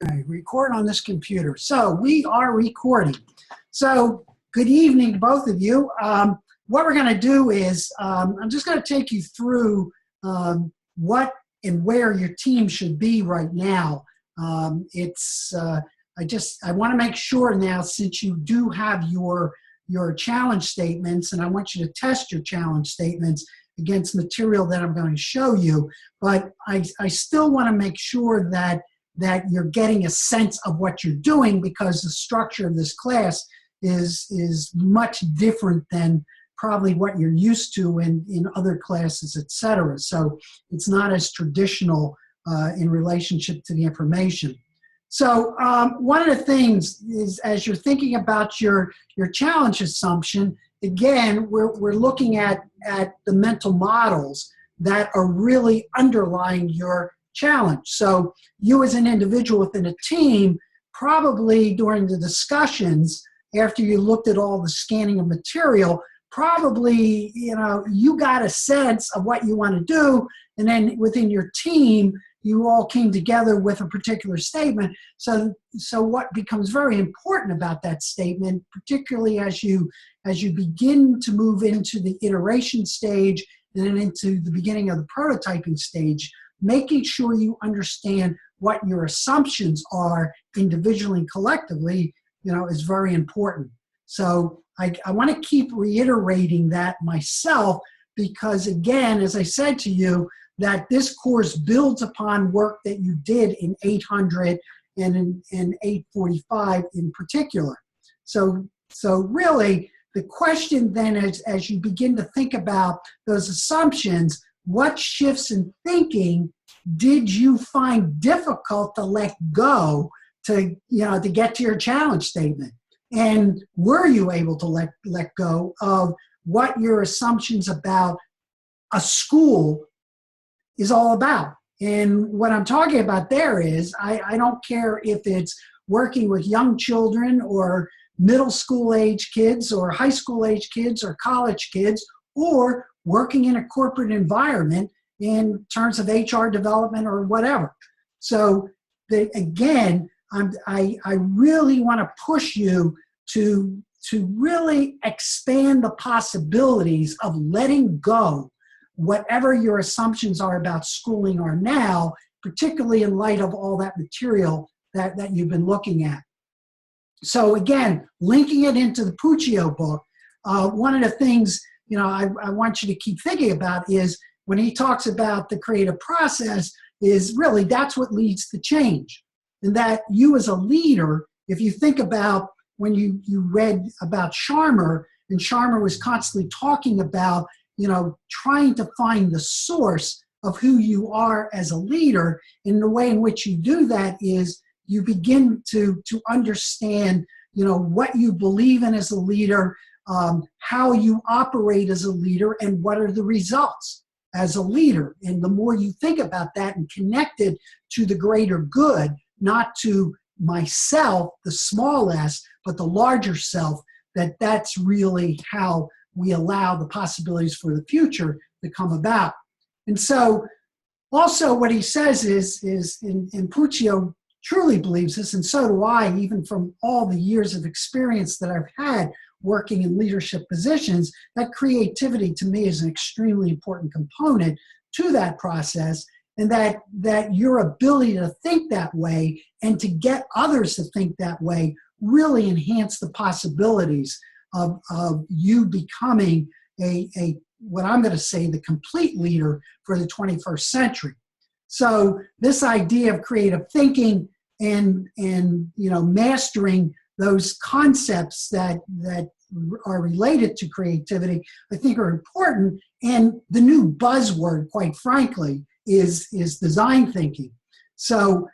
Okay, record on this computer. So we are recording. So good evening to both of you. What we're going to do is I'm just going to take you through what and where your team should be right now. I want to make sure now, since you do have your challenge statements, and I want you to test your challenge statements against material that I'm going to show you, but I still want to make sure that you're getting a sense of what you're doing, because the structure of this class is much different than probably what you're used to in other classes, etc. So it's not as traditional in relationship to the information. So one of the things is, as you're thinking about your challenge assumption, again, we're looking at the mental models that are really underlying your challenge. So you as an individual within a team, probably during the discussions, after you looked at all the scanning of material, probably you got a sense of what you want to do, and then within your team, you all came together with a particular statement. So what becomes very important about that statement, particularly as you begin to move into the iteration stage and then into the beginning of the prototyping stage, making sure you understand what your assumptions are individually and collectively, is very important. So I want to keep reiterating that myself, because again, as I said to you, that this course builds upon work that you did in 800 and in 845 in particular. So really, the question then is, as you begin to think about those assumptions, what shifts in thinking did you find difficult to let go to get to your challenge statement? And were you able to let go of what your assumptions about a school is all about? And what I'm talking about there is, I don't care if it's working with young children or middle school age kids or high school age kids or college kids, or working in a corporate environment in terms of HR development or whatever. So again, I really want to push you to really expand the possibilities of letting go whatever your assumptions are about schooling are now, particularly in light of all that material that you've been looking at. So again, linking it into the Puccio book, one of the things I want you to keep thinking about is when he talks about the creative process, is really that's what leads to change. And that you as a leader, if you think about when you read about Sharma, and Sharma was constantly talking about trying to find the source of who you are as a leader, and the way in which you do that is you begin to understand what you believe in as a leader, how you operate as a leader, and what are the results as a leader. And the more you think about that and connect it to the greater good, not to myself, the small s, but the larger self, that's really how we allow the possibilities for the future to come about. And so also what he says is in Puccio truly believes this, and so do I, even from all the years of experience that I've had working in leadership positions, that creativity to me is an extremely important component to that process, and that your ability to think that way and to get others to think that way really enhance the possibilities of you becoming what I'm going to say, the complete leader for the 21st century. So this idea of creative thinking and mastering those concepts that are related to creativity, I think are important. And the new buzzword, quite frankly, is design thinking. So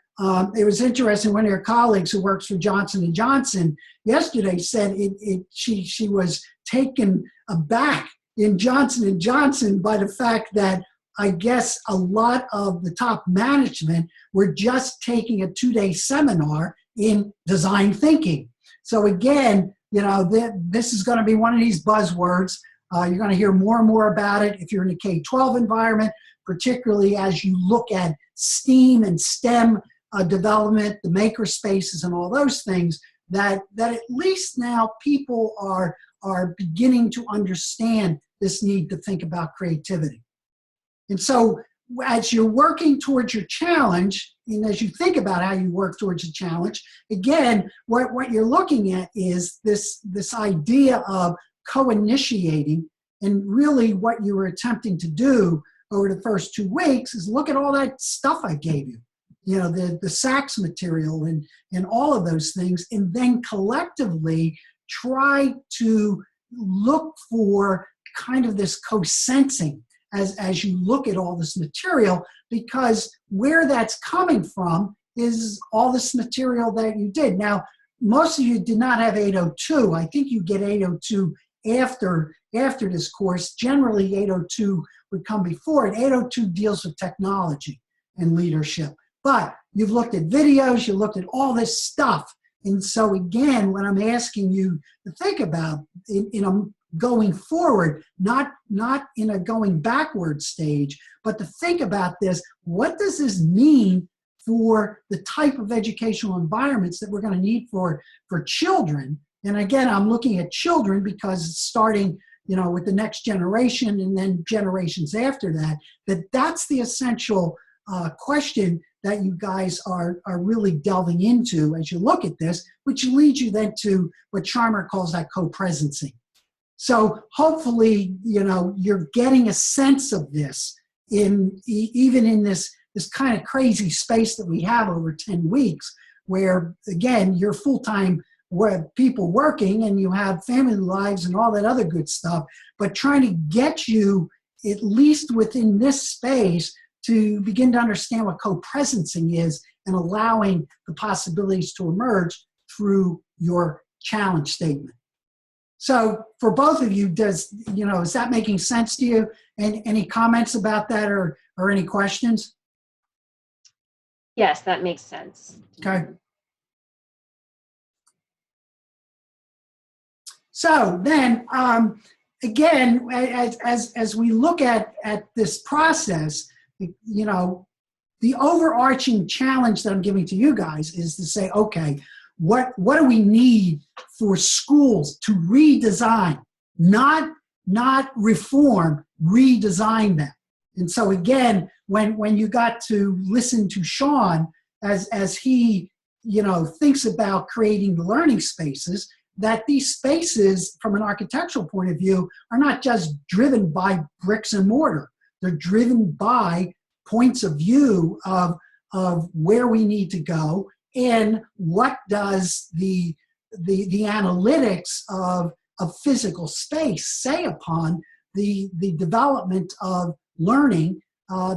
it was interesting, one of your colleagues who works for Johnson & Johnson yesterday said she was taken aback in Johnson & Johnson by the fact that I guess a lot of the top management were just taking a 2-day seminar in design thinking. So again, this is going to be one of these buzzwords. You're going to hear more and more about it if you're in a K-12 environment, particularly as you look at STEAM and STEM development, the maker spaces and all those things, that at least now people are beginning to understand this need to think about creativity. And so as you're working towards your challenge, and as you think about how you work towards a challenge, again, what you're looking at is this idea of co-initiating. And really what you were attempting to do over the first 2 weeks is look at all that stuff I gave you. You know, the SACS material and all of those things, and then collectively try to look for kind of this co-sensing as you look at all this material, because where that's coming from is all this material that you did. Now, most of you did not have 802. I think you get 802 after this course. Generally, 802 would come before it. 802 deals with technology and leadership. But you've looked at videos, you looked at all this stuff. And so again, what I'm asking you to think about in a going forward, not in a going backward stage, but to think about this, what does this mean for the type of educational environments that we're going to need for children? And again, I'm looking at children because it's starting, you know, with the next generation and then generations after that, that's the essential question that you guys are really delving into as you look at this, which leads you then to what Charmer calls that co-presencing. So hopefully, you know, you're getting a sense of this even in this kind of crazy space that we have over 10 weeks, where again, you're full-time people working and you have family lives and all that other good stuff, but trying to get you at least within this space to begin to understand what co-presencing is and allowing the possibilities to emerge through your challenge statement. So for both of you, is that making sense to you? And any comments about that or any questions? Yes, that makes sense. Okay. So then, again, as we look at this process, you know, the overarching challenge that I'm giving to you guys is to say, okay, what do we need for schools to redesign, not reform, redesign them? And so again, when you got to listen to Sean as he, you know, thinks about creating the learning spaces, that these spaces from an architectural point of view are not just driven by bricks and mortar. They're driven by points of view of where we need to go and what does the analytics of physical space say upon the development of learning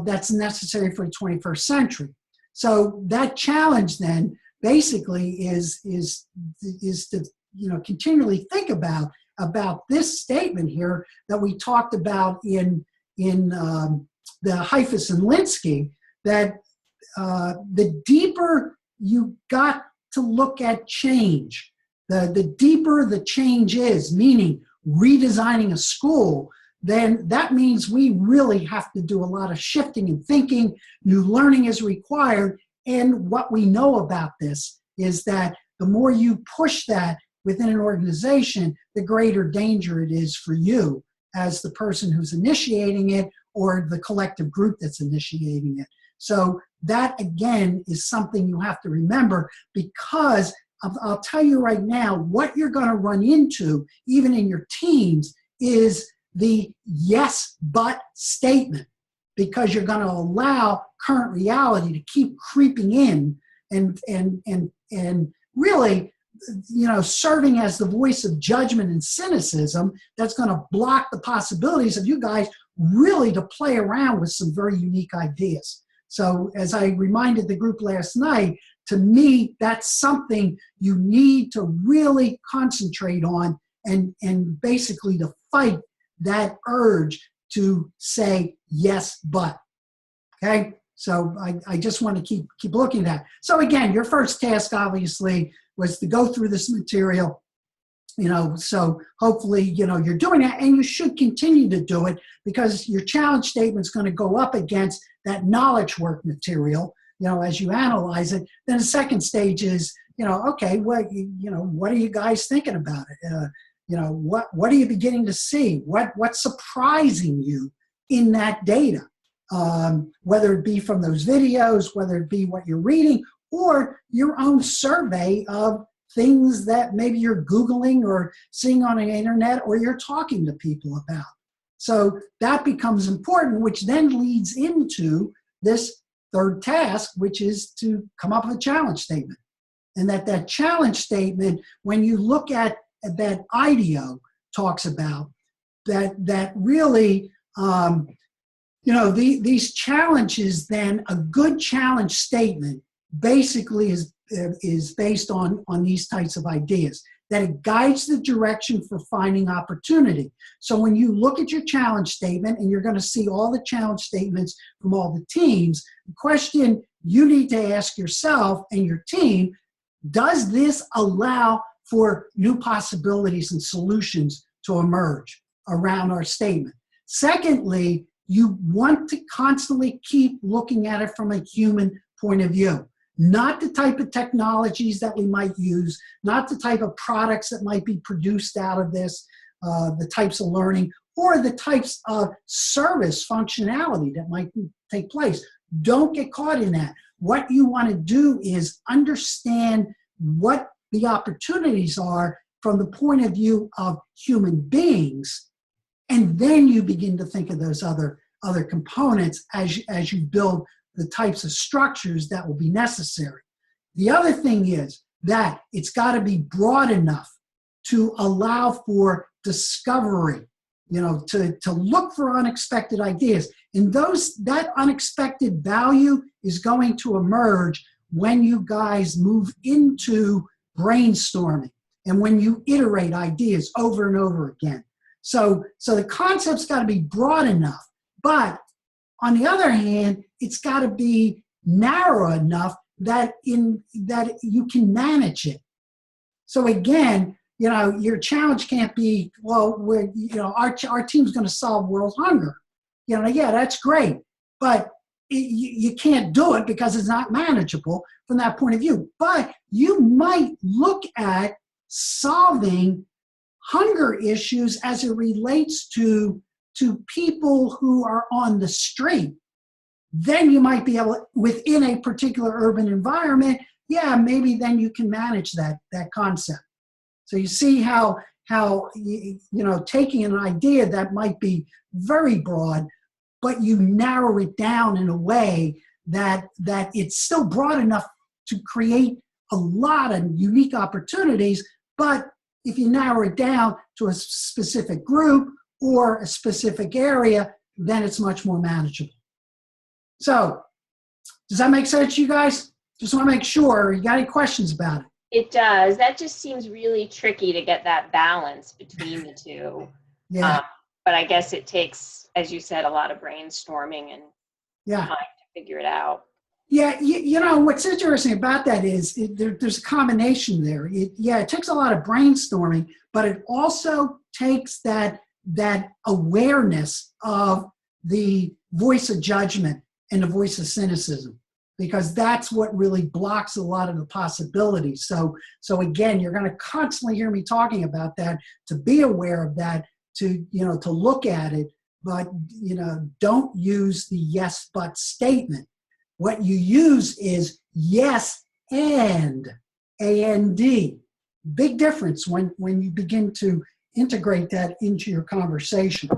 that's necessary for the 21st century. So that challenge then basically is to, you know, continually think about this statement here that we talked about in the Heifetz and Linsky, that the deeper you got to look at change, the deeper the change is, meaning redesigning a school, then that means we really have to do a lot of shifting and thinking. New learning is required. And what we know about this is that the more you push that within an organization, the greater danger it is for you as the person who's initiating it or the collective group that's initiating it. So that, again, is something you have to remember, because I'll tell you right now, what you're going to run into, even in your teams, is the yes, but statement, because you're going to allow current reality to keep creeping in and really, you know, serving as the voice of judgment and cynicism that's going to block the possibilities of you guys really to play around with some very unique ideas. So as I reminded the group last night, to me, that's something you need to really concentrate on and basically to fight that urge to say yes, but. Okay? So I just want to keep looking at that. So again, your first task obviously was to go through this material, you know, so hopefully, you know, you're doing that, and you should continue to do it, because your challenge statement is going to go up against that knowledge work material. as you analyze it. Then the second stage is, okay, what are you guys thinking about it? What are you beginning to see? What's surprising you in that data? Whether it be from those videos, whether it be what you're reading, or your own survey of things that maybe you're Googling or seeing on the internet or you're talking to people about. So that becomes important, which then leads into this third task, which is to come up with a challenge statement. And that challenge statement, when you look at that IDEO talks about, that really, these challenges, then a good challenge statement basically is based on these types of ideas, that it guides the direction for finding opportunity. So when you look at your challenge statement, and you're going to see all the challenge statements from all the teams, the question you need to ask yourself and your team, does this allow for new possibilities and solutions to emerge around our statement? Secondly, you want to constantly keep looking at it from a human point of view. Not the type of technologies that we might use, not the type of products that might be produced out of this, the types of learning, or the types of service functionality that might take place. Don't get caught in that. What you want to do is understand what the opportunities are from the point of view of human beings, and then you begin to think of those other components as you build the types of structures that will be necessary. The other thing is that it's got to be broad enough to allow for discovery, to look for unexpected ideas. And that unexpected value is going to emerge when you guys move into brainstorming and when you iterate ideas over and over again. So the concept's got to be broad enough, but on the other hand, it's got to be narrow enough that you can manage it. So again, your challenge can't be, well, our team's going to solve world hunger. Yeah, that's great, but you can't do it because it's not manageable from that point of view. But you might look at solving hunger issues as it relates to people who are on the street. Then you might be able, within a particular urban environment, maybe then you can manage that concept. So you see how taking an idea that might be very broad, but you narrow it down in a way that it's still broad enough to create a lot of unique opportunities, but if you narrow it down to a specific group or a specific area, then it's much more manageable. So, does that make sense to you guys? Just want to make sure. You got any questions about it? It does. That just seems really tricky to get that balance between the two. Yeah. But I guess it takes, as you said, a lot of brainstorming and time to figure it out. Yeah, what's interesting about that is there's a combination there. It takes a lot of brainstorming, but it also takes that awareness of the voice of judgment and the voice of cynicism, because that's what really blocks a lot of the possibilities. So again, you're going to constantly hear me talking about that, to be aware of that, to look at it, but don't use the yes but statement. What you use is yes and, A-N-D. Big difference when you begin to integrate that into your conversation.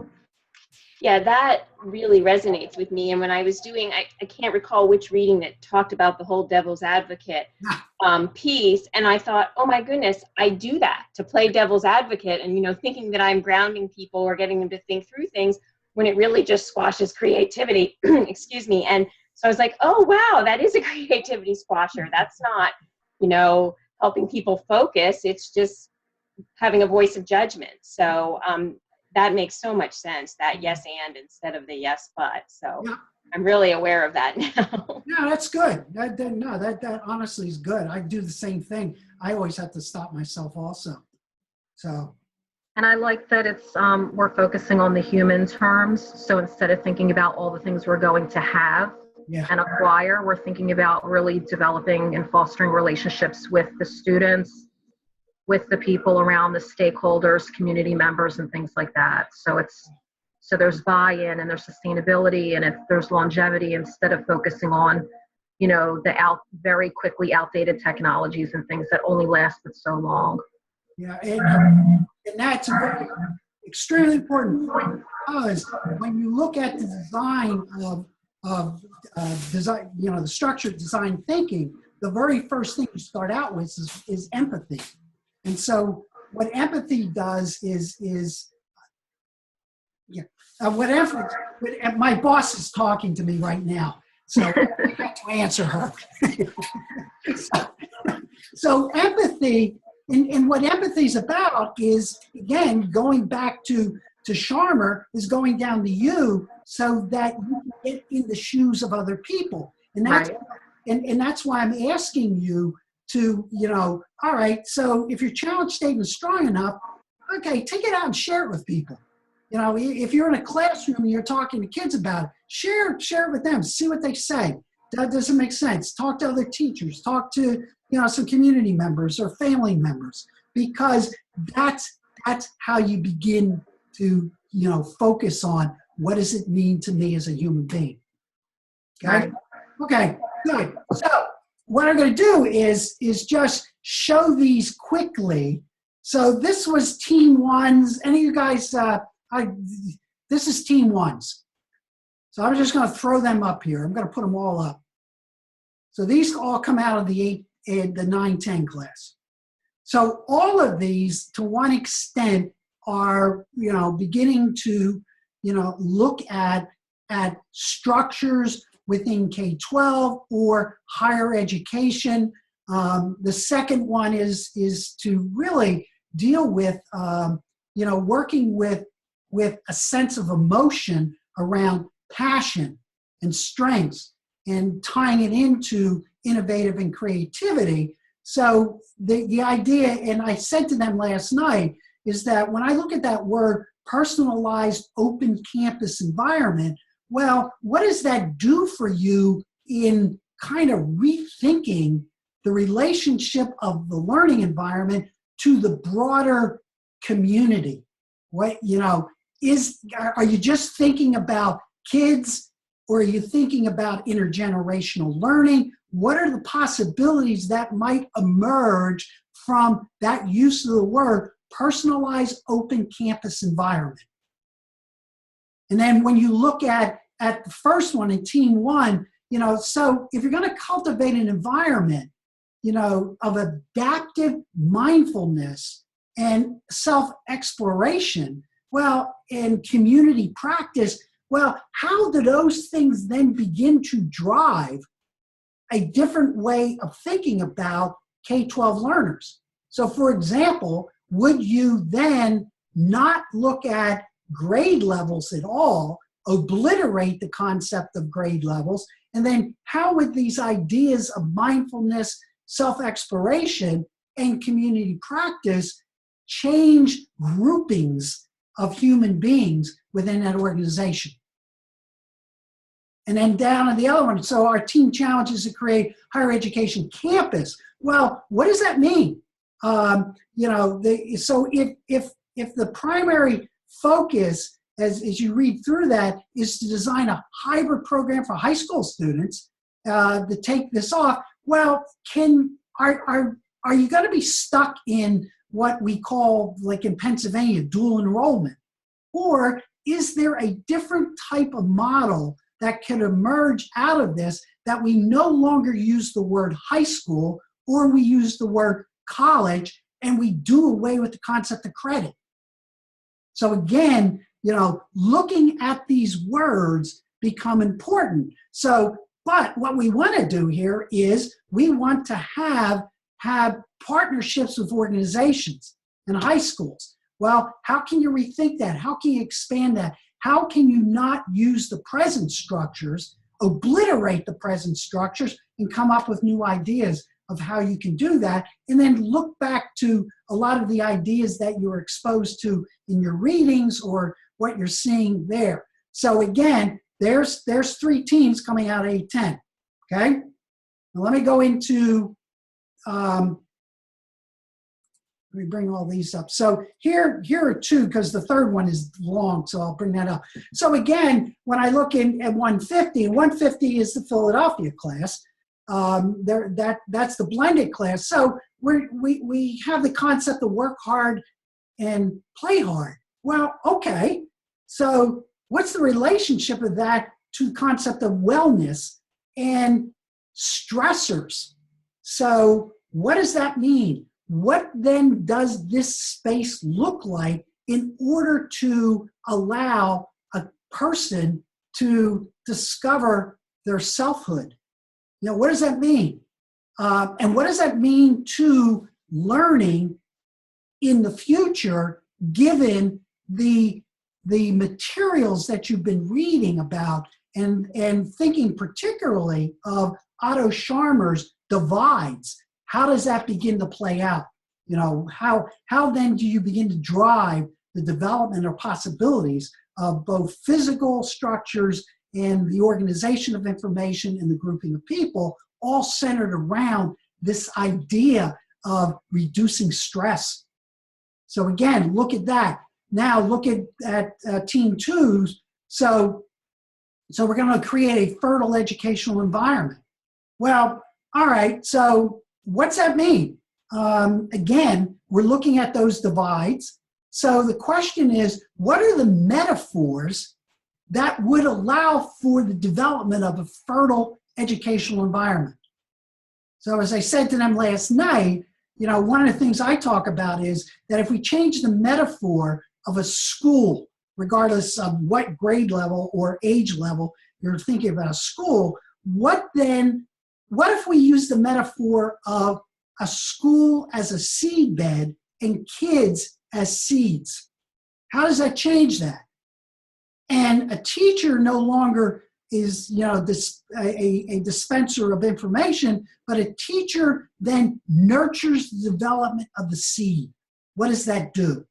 Yeah, that really resonates with me. And when I was doing, I can't recall which reading that talked about the whole devil's advocate piece. And I thought, oh my goodness, I do that to play devil's advocate and, thinking that I'm grounding people or getting them to think through things when it really just squashes creativity. Excuse me. And so I was like, oh, wow, that is a creativity squasher. That's not, helping people focus. It's just having a voice of judgment. So that makes so much sense, that yes and instead of the yes but. So yeah. I'm really aware of that now. No, that's good. That honestly is good. I do the same thing. I always have to stop myself also. So. And I like that it's we're focusing on the human terms. So instead of thinking about all the things we're going to have, Yeah. and acquire. We're thinking about really developing and fostering relationships with the students, with the people around, the stakeholders, community members, and things like that. So there's buy-in and there's sustainability, and if there's longevity, instead of focusing on, the very quickly outdated technologies and things that only lasted so long. Yeah, and that's a very extremely important point, because when you look at the design of design, the structured design thinking, the very first thing you start out with is empathy. And so what empathy does is whatever. My boss is talking to me right now, so I have to answer her. So empathy. And what empathy is about is, again, going back to Sharma, is going down to you so that you can get in the shoes of other people. And that's, Right. and that's why I'm asking you to, all right, so if your challenge statement is strong enough, okay, take it out and share it with people. If you're in a classroom and you're talking to kids about it, share it with them, see what they say. That doesn't make sense. Talk to other teachers, talk to, some community members or family members, because that's how you begin to, focus on what does it mean to me as a human being. Okay? Right. Okay, good. So what I'm going to do is just show these quickly. So this was team ones. Any of you guys, this is team ones. So I'm just going to throw them up here. I'm going to put them all up. So these all come out of the 9-10 class. So all of these, to one extent, are beginning to look at structures within K-12 or higher education. The second one is to really deal with working with a sense of emotion around passion and strengths, and tying it into innovative and creativity. So the idea, and I said to them last night, is that when I look at that word personalized open campus environment, well, what does that do for you in kind of rethinking the relationship of the learning environment to the broader community? What, are you just thinking about kids, or are you thinking about intergenerational learning? What are the possibilities that might emerge from that use of the word personalized open campus environment? And then when you look at the first one in team one, so if you're going to cultivate an environment, of adaptive mindfulness and self-exploration, well, and community practice, well, how do those things then begin to drive a different way of thinking about K-12 learners? So for example, would you then not look at grade levels at all, obliterate the concept of grade levels, and then how would these ideas of mindfulness, self-exploration, and community practice change groupings of human beings within that organization? And then down on the other one, so our team challenge is to create higher education campus. Well, what does that mean? So if the primary focus, as you read through that, is to design a hybrid program for high school students to take this off, well, are you going to be stuck in what we call, like in Pennsylvania, dual enrollment? Or is there a different type of model that can emerge out of this, that we no longer use the word high school, or we use the word college, and we do away with the concept of credit? So again, looking at these words become important. So, but what we want to do here is we want to have partnerships with organizations and high schools. Well, how can you rethink that? How can you expand that? How can you not use the present structures, obliterate the present structures, and come up with new ideas of how you can do that, and then look back to a lot of the ideas that you're exposed to in your readings or what you're seeing there. So again, there's 3 teams coming out of A10, okay? Now let me go into, let me bring all these up. So here are 2, because the third one is long, so I'll bring that up. So again, when I look in at 150, 150 is the Philadelphia class. That's the blended class. So we have the concept of work hard and play hard. Well, okay. So what's the relationship of that to the concept of wellness and stressors? So what does that mean? What then does this space look like in order to allow a person to discover their selfhood? You know, what does that mean? And what does that mean to learning in the future, given the materials that you've been reading about and thinking particularly of Otto Scharmer's divides? How does that begin to play out? You know, how then do you begin to drive the development or possibilities of both physical structures and the organization of information and the grouping of people, all centered around this idea of reducing stress? So again, look at that. Now look at Team 2's. So we're going to create a fertile educational environment. Well, all right, so what's that mean? Again, we're looking at those divides. So the question is, what are the metaphors that would allow for the development of a fertile educational environment? So as I said to them last night, you know, one of the things I talk about is that if we change the metaphor of a school, regardless of what grade level or age level you're thinking about a school, what if we use the metaphor of a school as a seed bed and kids as seeds? How does that change that? And a teacher no longer is, you know, a dispenser of information, but a teacher then nurtures the development of the seed. What does that do?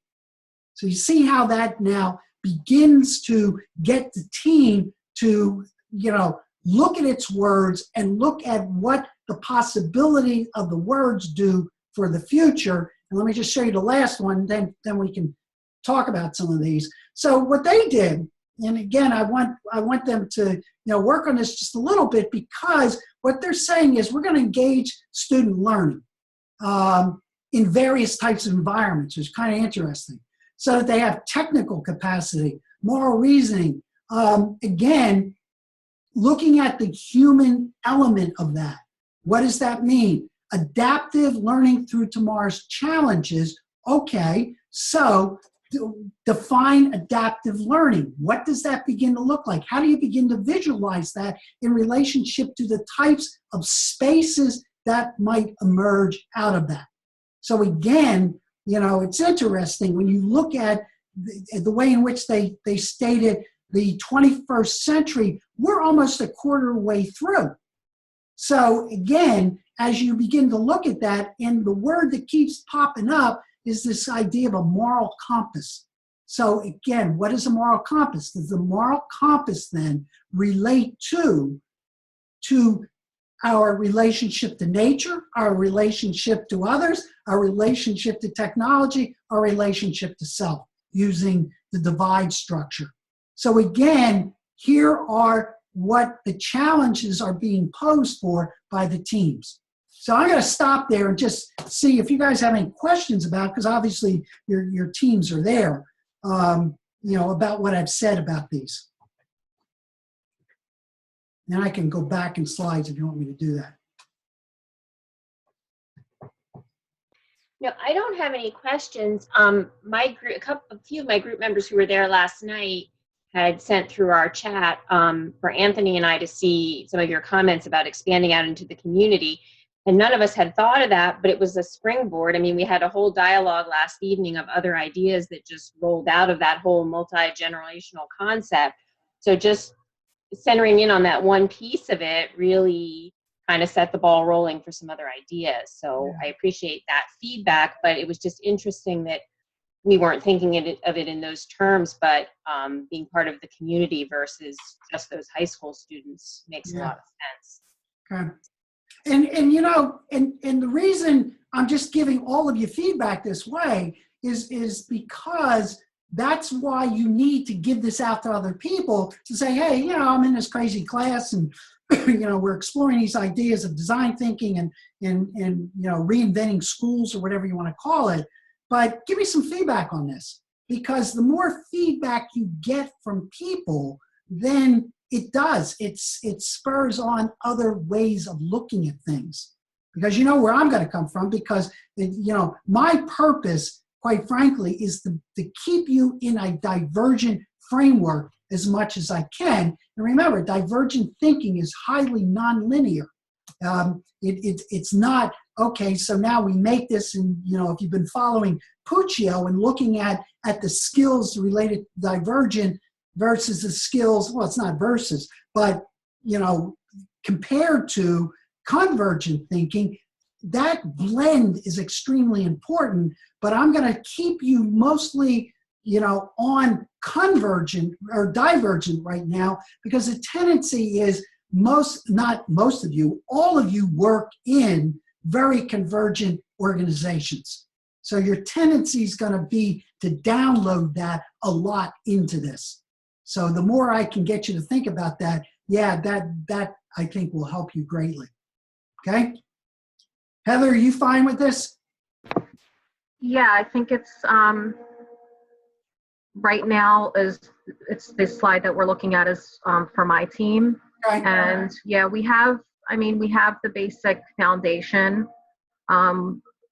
So you see how that now begins to get the team to, you know, look at its words and look at what the possibility of the words do for the future. And let me just show you the last one, then we can talk about some of these. So what they did, and again, I want them to, you know, work on this just a little bit, because what they're saying is we're going to engage student learning in various types of environments, which is kind of interesting, so that they have technical capacity, moral reasoning. Again, looking at the human element of that. What does that mean? Adaptive learning through tomorrow's challenges. Okay, so define adaptive learning. What does that begin to look like? How do you begin to visualize that in relationship to the types of spaces that might emerge out of that? So again, you know, it's interesting when you look at the way in which they stated the 21st century, we're almost a quarter way through. So again, as you begin to look at that, and the word that keeps popping up is this idea of a moral compass. So again, what is a moral compass? Does the moral compass then relate to our relationship to nature, our relationship to others, our relationship to technology, our relationship to self, using the divide structure? So again, here are what the challenges are being posed for by the teams. So I'm going to stop there and just see if you guys have any questions about, because obviously your teams are there, you know, about what I've said about these. Then I can go back in slides if you want me to do that. No, I don't have any questions. My group, a few of my group members who were there last night had sent through our chat for Anthony and I to see some of your comments about expanding out into the community. And none of us had thought of that, but it was a springboard. I mean, we had a whole dialogue last evening of other ideas that just rolled out of that whole multi-generational concept. So just centering in on that one piece of it really kind of set the ball rolling for some other ideas. So I appreciate that feedback, but it was just interesting that we weren't thinking of it in those terms, but being part of the community versus just those high school students makes a lot of sense. Okay. And you know, and the reason I'm just giving all of you feedback this way is because that's why you need to give this out to other people to say, hey, you know, I'm in this crazy class and you know, we're exploring these ideas of design thinking and you know, reinventing schools or whatever you want to call it. But give me some feedback on this, because the more feedback you get from people, then it spurs on other ways of looking at things. Because you know where I'm going to come from, because you know, my purpose, quite frankly, is to keep you in a divergent framework as much as I can. And remember, divergent thinking is highly nonlinear. It's not, okay, so now we make this, and you know, if you've been following Puccio and looking at the skills related to divergent versus the skills, well, it's not versus, but you know, compared to convergent thinking, that blend is extremely important. But I'm going to keep you mostly, you know, on convergent or divergent right now, because the tendency is not most of you, all of you work in very convergent organizations. So your tendency is going to be to download that a lot into this. So the more I can get you to think about that, yeah, that I think will help you greatly. Okay? Heather, are you fine with this? Yeah, I think it's right now it's this slide that we're looking at is for my team. Okay. And yeah, we have the basic foundation.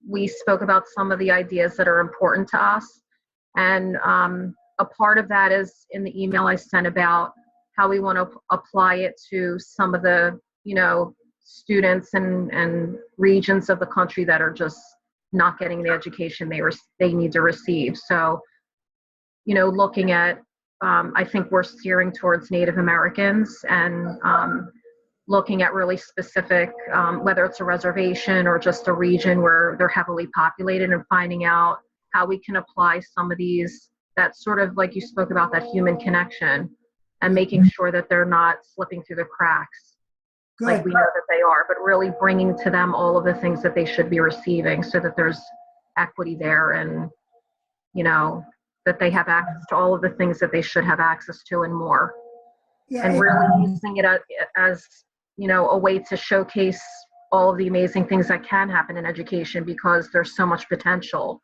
We spoke about some of the ideas that are important to us. And a part of that is in the email I sent about how we want to apply it to some of the, you know, students and regions of the country that are just not getting the education they need to receive. So, you know, looking at, I think we're steering towards Native Americans and looking at really specific, whether it's a reservation or just a region where they're heavily populated, and finding out how we can apply some of these, that sort of, like you spoke about, that human connection, and making sure that they're not slipping through the cracks. Good. Like we know that they are, but really bringing to them all of the things that they should be receiving, so that there's equity there, and, you know, that they have access to all of the things that they should have access to and more. Yeah, and really using it as, you know, a way to showcase all of the amazing things that can happen in education, because there's so much potential.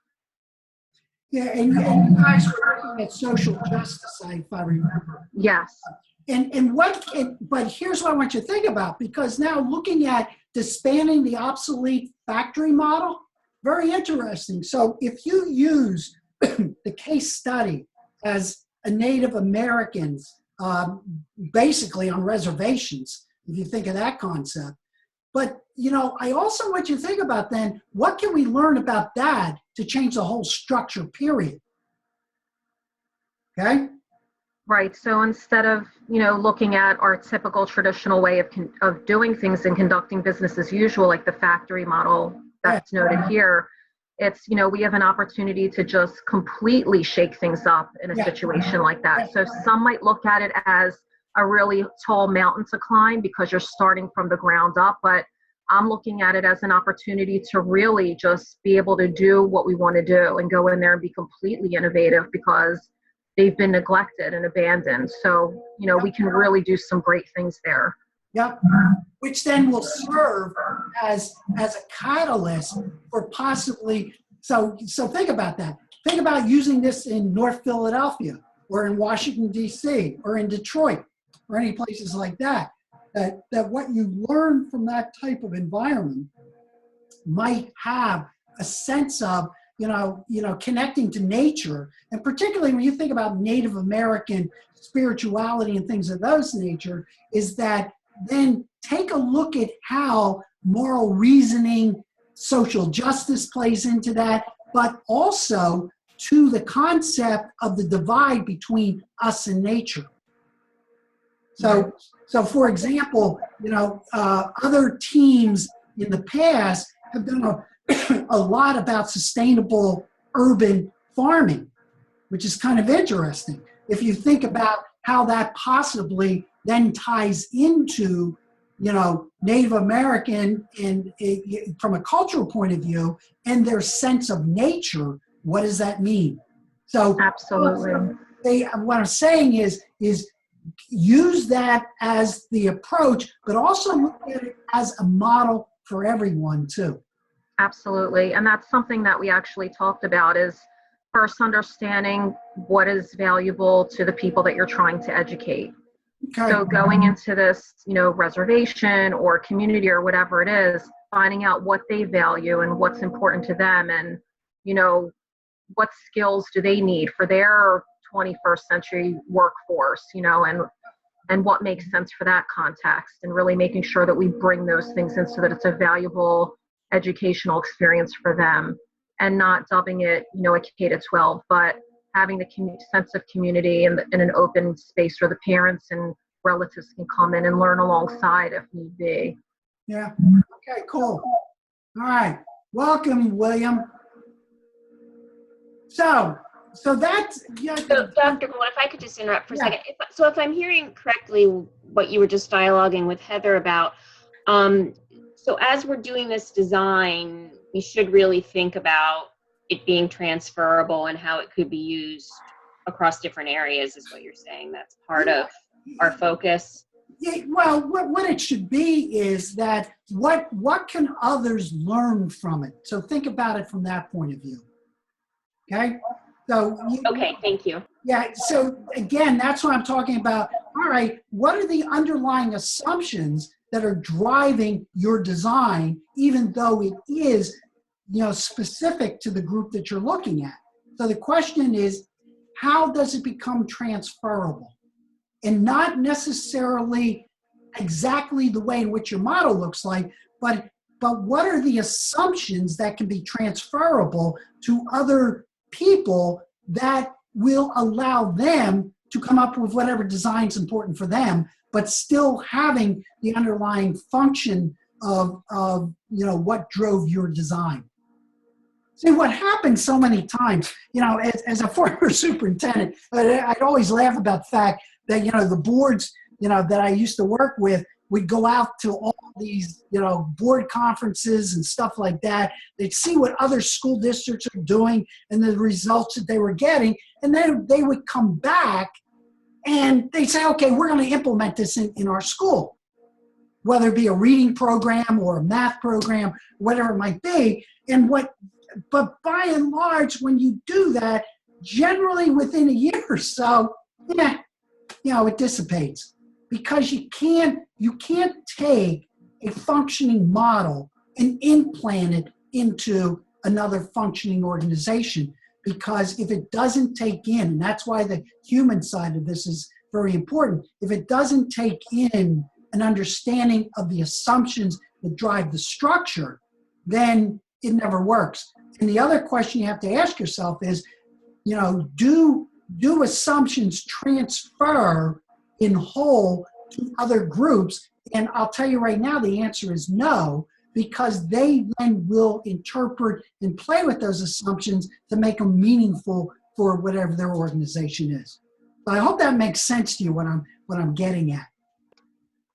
yeah, and you guys were looking at social justice, if I remember. Yes. But here's what I want you to think about, because now looking at disbanding the obsolete factory model, very interesting. So if you use the case study as a Native Americans, basically on reservations, if you think of that concept. But, you know, I also want you to think about then, what can we learn about that to change the whole structure, period? Okay? Right. So instead of, you know, looking at our typical traditional way of doing things and conducting business as usual, like the factory model that's noted here, it's, you know, we have an opportunity to just completely shake things up in a situation like that. So some might look at it as a really tall mountain to climb because you're starting from the ground up, but I'm looking at it as an opportunity to really just be able to do what we want to do and go in there and be completely innovative, because they've been neglected and abandoned. So, you know, we can really do some great things there. Yep. Which then will serve as a catalyst for possibly, so think about that. Think about using this in North Philadelphia or in Washington, D.C. or in Detroit or any places like that. That what you learn from that type of environment might have a sense of, you know, connecting to nature. And particularly when you think about Native American spirituality and things of those nature, is that then take a look at how moral reasoning, social justice plays into that, but also to the concept of the divide between us and nature. So for example, you know, other teams in the past have done a lot about sustainable urban farming, which is kind of interesting. If you think about how that possibly then ties into, Native American and from a cultural point of view and their sense of nature, what does that mean? So Absolutely. what I'm saying is use that as the approach, but also look at it as a model for everyone too. Absolutely. And that's something that we actually talked about, is first understanding what is valuable to the people that you're trying to educate. Okay. So going into this, reservation or community or whatever it is, finding out what they value and what's important to them, and, what skills do they need for their 21st century workforce, and what makes sense for that context, and really making sure that we bring those things in so that it's a valuable educational experience for them, and not dubbing it, a K-12, but having the sense of community and an open space where the parents and relatives can come in and learn alongside if need be. Yeah. Okay, cool. All right. Welcome, William. So that's, So, Dr. Gould, if I could just interrupt for a second. If I'm hearing correctly what you were just dialoguing with Heather about, so as we're doing this design, we should really think about it being transferable and how it could be used across different areas, is what you're saying. That's part of our focus. Yeah, well, what it should be is that what can others learn from it? So think about it from that point of view. Okay? Okay, thank you. Yeah, so again, that's what I'm talking about. All right, what are the underlying assumptions that are driving your design, even though it is, specific to the group that you're looking at? So the question is, how does it become transferable? And not necessarily exactly the way in which your model looks like, but what are the assumptions that can be transferable to other people that will allow them to come up with whatever design's important for them, but still having the underlying function of what drove your design. See, what happens so many times, as a former superintendent, I'd always laugh about the fact that, the boards, that I used to work with would go out to all these, board conferences and stuff like that. They'd see what other school districts are doing and the results that they were getting. And then they would come back and they'd say, okay, we're going to implement this in our school, whether it be a reading program or a math program, whatever it might be. But by and large, when you do that, generally within a year or so, it dissipates, because you can't take a functioning model and implant it into another functioning organization, because if it doesn't take in, and that's why the human side of this is very important, if it doesn't take in an understanding of the assumptions that drive the structure, then it never works. And the other question you have to ask yourself is, do assumptions transfer in whole to other groups? And I'll tell you right now, the answer is no, because they then will interpret and play with those assumptions to make them meaningful for whatever their organization is. So I hope that makes sense to you, what I'm getting at.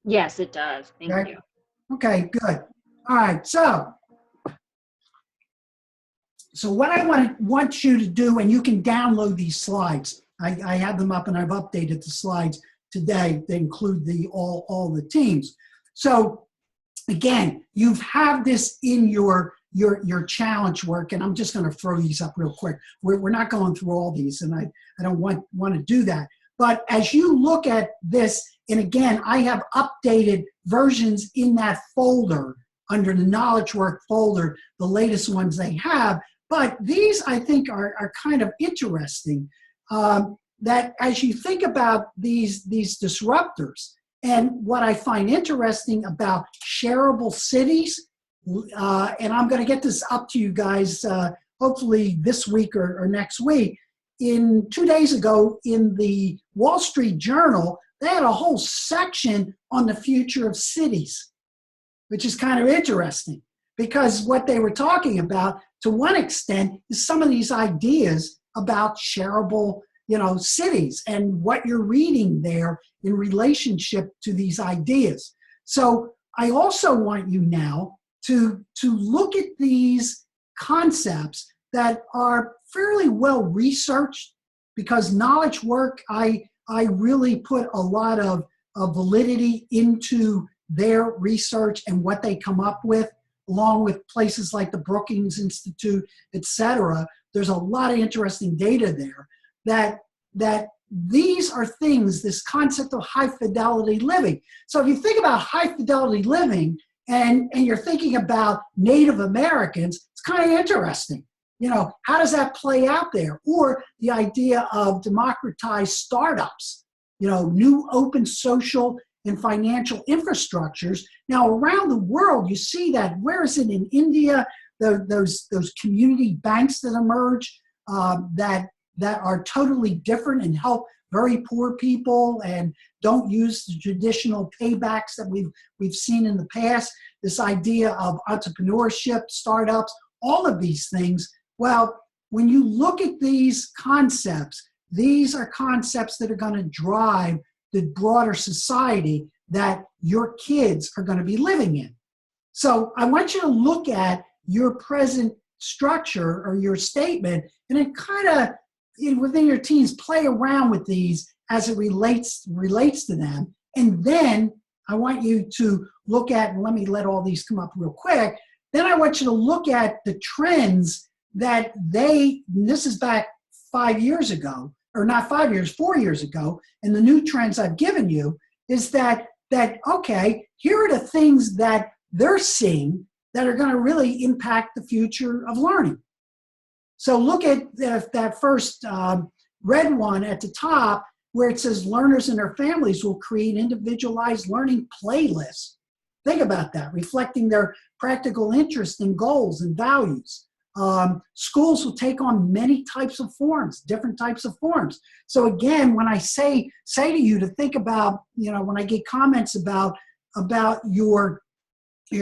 Yes, it does. Thank you. Okay, good. All right, so what I want you to do, and you can download these slides. I have them up and I've updated the slides today. They include all the teams. So again, you have this in your challenge work, and I'm just going to throw these up real quick. We're not going through all these, and I don't want to do that. But as you look at this, and again, I have updated versions in that folder under the KnowledgeWorks folder, the latest ones they have. But these, I think, are kind of interesting, that as you think about these disruptors, and what I find interesting about shareable cities, and I'm going to get this up to you guys hopefully this week or next week. 2 days ago in the Wall Street Journal, they had a whole section on the future of cities, which is kind of interesting, because what they were talking about, to one extent, is some of these ideas about shareable, cities and what you're reading there in relationship to these ideas. So I also want you now to look at these concepts that are fairly well researched, because KnowledgeWorks, I really put a lot of validity into their research and what they come up with, along with places like the Brookings Institute, etc. There's a lot of interesting data there that these are things, this concept of high fidelity living. So if you think about high fidelity living and you're thinking about Native Americans, it's kind of interesting. How does that play out there? Or the idea of democratized startups, new open social and financial infrastructures. Now, around the world, you see that. Where is it in India? Those community banks that emerge that are totally different and help very poor people and don't use the traditional paybacks that we've seen in the past. This idea of entrepreneurship, startups, all of these things. Well, when you look at these concepts, these are concepts that are going to drive the broader society that your kids are going to be living in. So I want you to look at your present structure or your statement and then kind of within your teams play around with these as it relates to them. And then I want you to look at, and let me let all these come up real quick, then I want you to look at the trends that this is back 5 years ago, or not 5 years, 4 years ago, and the new trends I've given you is that okay, here are the things that they're seeing that are going to really impact the future of learning. So look at that first red one at the top where it says learners and their families will create individualized learning playlists. Think about that, reflecting their practical interests and goals and values. Schools will take on many types of forms, different types of forms. So again, when I say to you to think about, when I get comments about your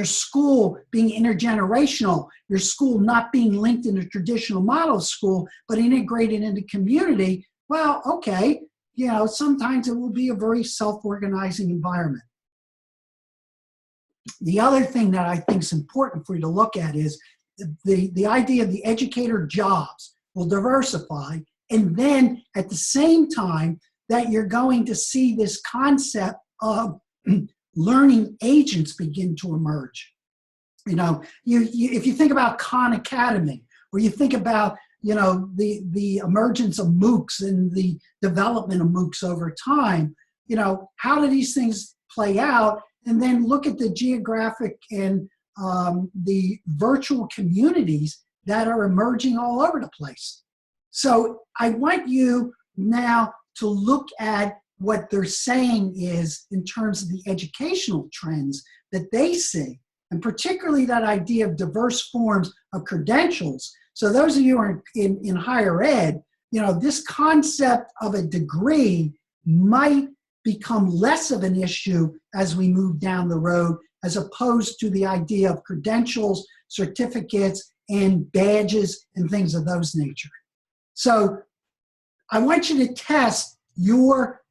school being intergenerational, your school not being linked in a traditional model of school, but integrated into community, well, okay, sometimes it will be a very self-organizing environment. The other thing that I think is important for you to look at is the idea of the educator jobs will diversify, and then at the same time that you're going to see this concept of learning agents begin to emerge. If you think about Khan Academy, or you think about the emergence of MOOCs and the development of MOOCs over time, how do these things play out? And then look at the geographic and the virtual communities that are emerging all over the place. So I want you now to look at what they're saying is in terms of the educational trends that they see, and particularly that idea of diverse forms of credentials. So those of you who are in higher ed, this concept of a degree might become less of an issue as we move down the road, as opposed to the idea of credentials, certificates, and badges and things of those nature. So I want you to test your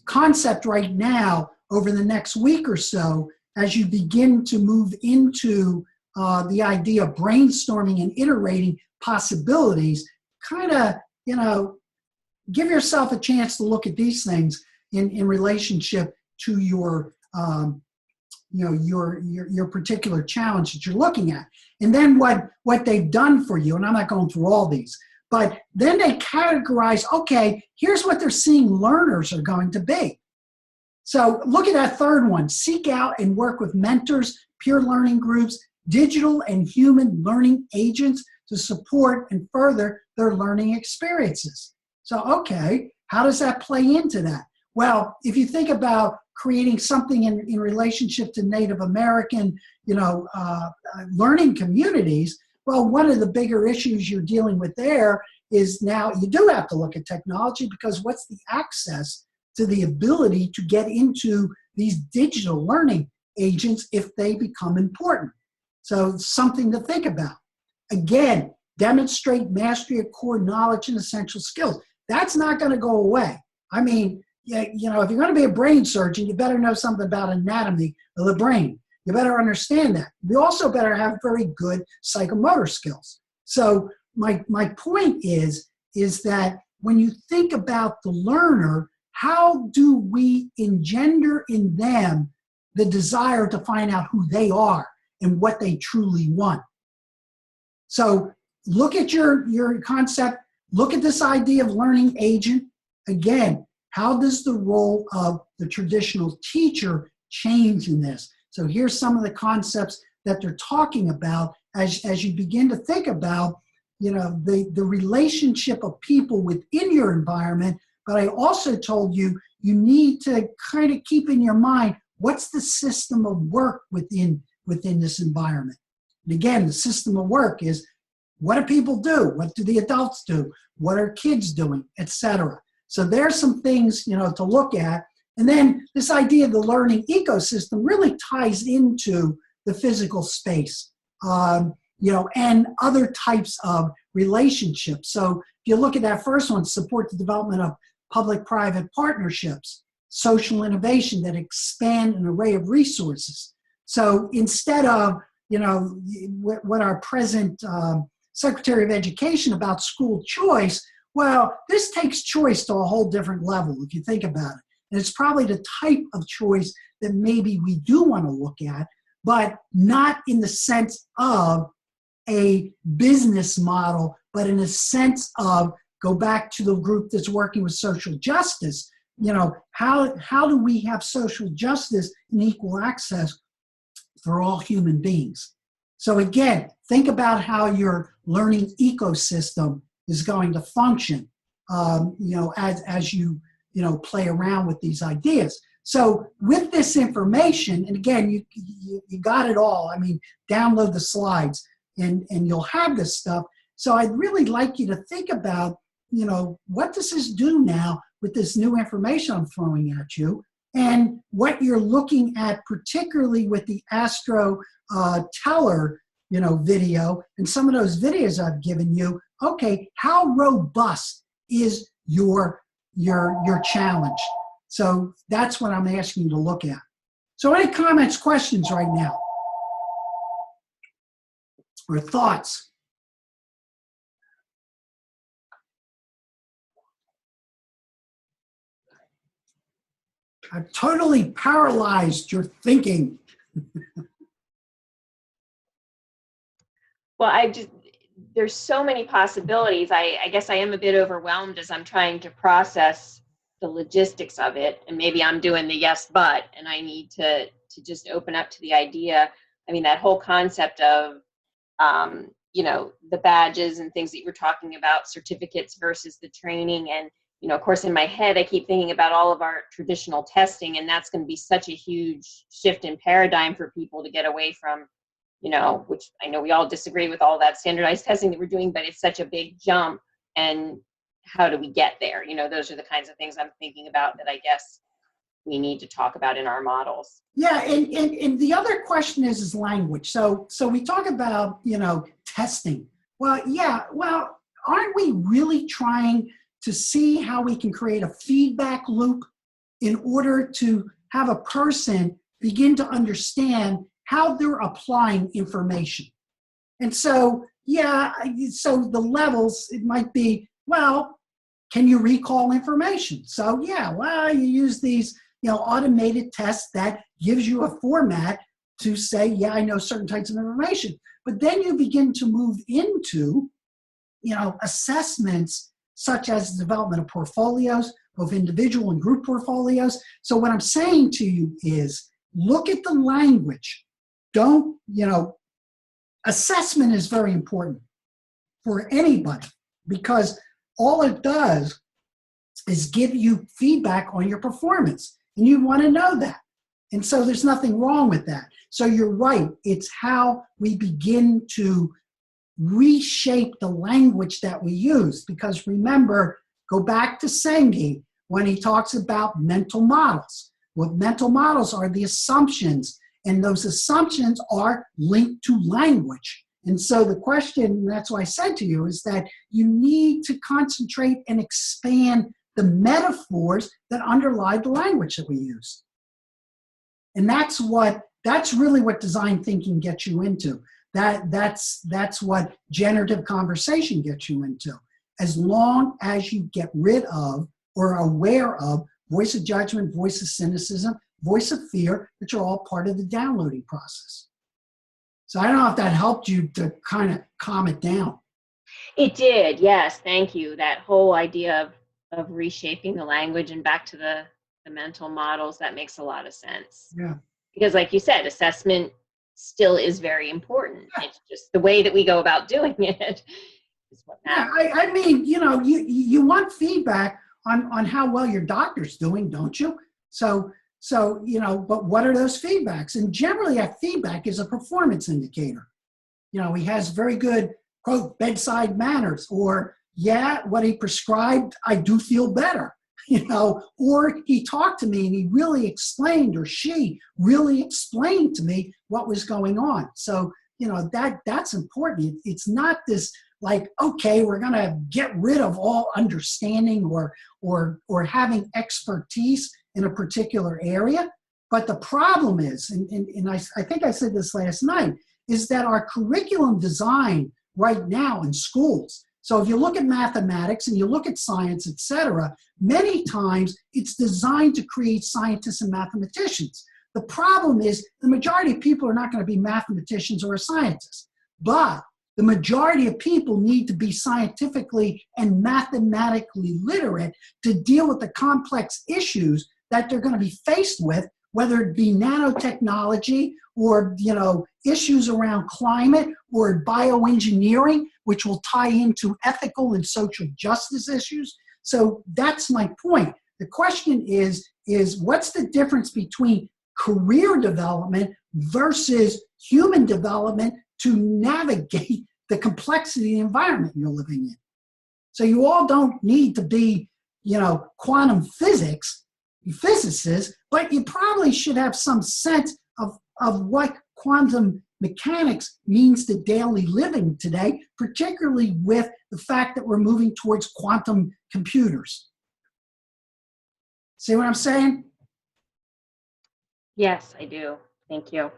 concept right now over the next week or so as you begin to move into the idea of brainstorming and iterating possibilities. Kind of, give yourself a chance to look at these things in relationship to your your particular challenge that you're looking at. And then what they've done for you, and I'm not going through all these, but then they categorize, okay, here's what they're seeing learners are going to be. So look at that third one, seek out and work with mentors, peer learning groups, digital and human learning agents to support and further their learning experiences. So, okay, how does that play into that? Well, if you think about creating something in relationship to Native American, learning communities, well, one of the bigger issues you're dealing with there is now you do have to look at technology, because what's the access to the ability to get into these digital learning agents if they become important? So something to think about. Again, demonstrate mastery of core knowledge and essential skills. That's not going to go away. I mean, if you're going to be a brain surgeon, you better know something about anatomy of the brain. You better understand that. You also better have very good psychomotor skills. So my point is that when you think about the learner, how do we engender in them the desire to find out who they are and what they truly want? So look at your concept, look at this idea of learning agent. Again, how does the role of the traditional teacher change in this? So here's some of the concepts that they're talking about as you begin to think about, the relationship of people within your environment. But I also told you, you need to kind of keep in your mind, what's the system of work within this environment? And again, the system of work is, what do people do? What do the adults do? What are kids doing, etc. So there's some things, to look at. And then this idea of the learning ecosystem really ties into the physical space, and other types of relationships. So if you look at that first one, support the development of public-private partnerships, social innovation that expand an array of resources. So instead of, what our present Secretary of Education about school choice, well, this takes choice to a whole different level if you think about it. And it's probably the type of choice that maybe we do want to look at, but not in the sense of a business model, but in a sense of, go back to the group that's working with social justice, how do we have social justice and equal access for all human beings? So again, think about how your learning ecosystem is going to function, as you play around with these ideas. So with this information, and again, you got it all. I mean, download the slides and you'll have this stuff. So I'd really like you to think about, what does this do now with this new information I'm throwing at you, and what you're looking at, particularly with the Astro Teller, video, and some of those videos I've given you. Okay, how robust is your challenge? So that's what I'm asking you to look at. So any comments, questions right now? Or thoughts? I've totally paralyzed your thinking. Well, there's so many possibilities. I guess I am a bit overwhelmed as I'm trying to process the logistics of it. And maybe I'm doing the yes, but, and I need to just open up to the idea. I mean, that whole concept of, the badges and things that you were talking about, certificates versus the training. And, of course, in my head, I keep thinking about all of our traditional testing, and that's going to be such a huge shift in paradigm for people to get away from, which I know we all disagree with all that standardized testing that we're doing, but it's such a big jump. And how do we get there? Those are the kinds of things I'm thinking about that I guess we need to talk about in our models. Yeah, and the other question is language. So we talk about, testing. Well, yeah, aren't we really trying to see how we can create a feedback loop in order to have a person begin to understand how they're applying information? And so, so the levels, it might be, well, can you recall information? So you use these, automated tests that gives you a format to say, I know certain types of information. But then you begin to move into, assessments such as the development of portfolios, both individual and group portfolios. So what I'm saying to you is, look at the language. Don't, assessment is very important for anybody, because all it does is give you feedback on your performance, and you want to know that. And so there's nothing wrong with that. So you're right. It's how we begin to reshape the language that we use. Because remember, go back to Sengi when he talks about mental models. What mental models are the assumptions, and those assumptions are linked to language. And so the question, that's why I said to you, is that you need to concentrate and expand the metaphors that underlie the language that we use. And that's really what design thinking gets you into. That's what generative conversation gets you into. As long as you get rid of or are aware of voice of judgment, voice of cynicism, voice of fear, which are all part of the downloading process. So I don't know if that helped you to kind of calm it down. It did, yes, thank you. That whole idea of reshaping the language and back to the mental models, that makes a lot of sense. Yeah. Because like you said, assessment still is very important. Yeah. It's just the way that we go about doing it is what matters. Yeah, I mean, you want feedback on how well your doctor's doing, don't you? So, but what are those feedbacks? And generally a feedback is a performance indicator. He has very good, quote, bedside manners, or, yeah, what he prescribed, I do feel better, or he talked to me and he really explained, or she really explained to me what was going on. So, that's important. It's not this like, okay, we're going to get rid of all understanding or having expertise in a particular area. But the problem is, and I think I said this last night, is that our curriculum design right now in schools, so if you look at mathematics and you look at science, et cetera, many times it's designed to create scientists and mathematicians. The problem is the majority of people are not going to be mathematicians or scientists, but the majority of people need to be scientifically and mathematically literate to deal with the complex issues that they're going to be faced with, whether it be nanotechnology or issues around climate or bioengineering, which will tie into ethical and social justice issues. So that's my point. The question is what's the difference between career development versus human development to navigate the complexity of the environment you're living in? So you all don't need to be, quantum physicists, but you probably should have some sense of what quantum mechanics means to daily living today, particularly with the fact that we're moving towards quantum computers. See what I'm saying? Yes, I do. Thank you.